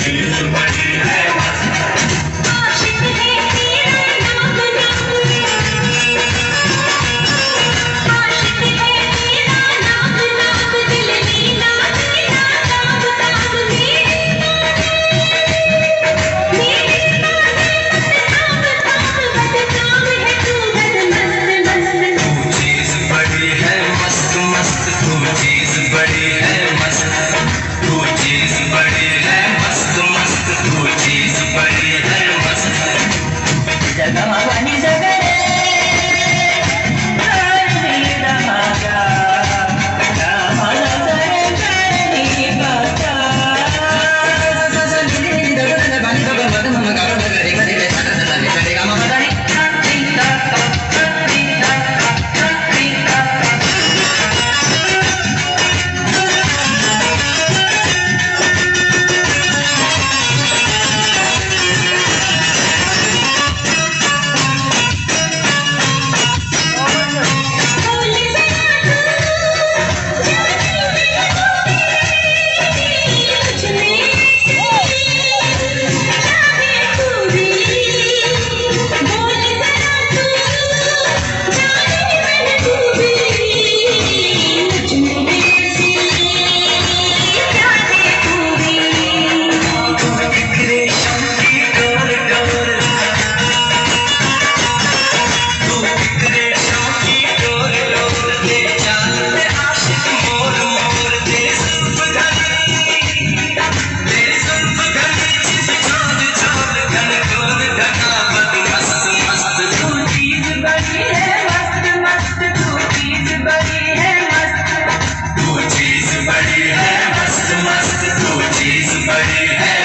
चीज बड़ी है आशिक है तेरा नाम नाम, आशिक है तेरा नाम नाम, दिल लीना लीना ताब ताब, मेरे ताब ताब, बदनाम है तू बदमस्त मस्त। तू चीज बड़ी है मस्त मस्त, तू चीज बड़ी है मस्त, तू चीज बड़ी है मस्त मस्त, तू चीज बड़ी है मस्त। जगमगनी जगरे बड़ी है मस्त मस्त, तू चीज बड़ी है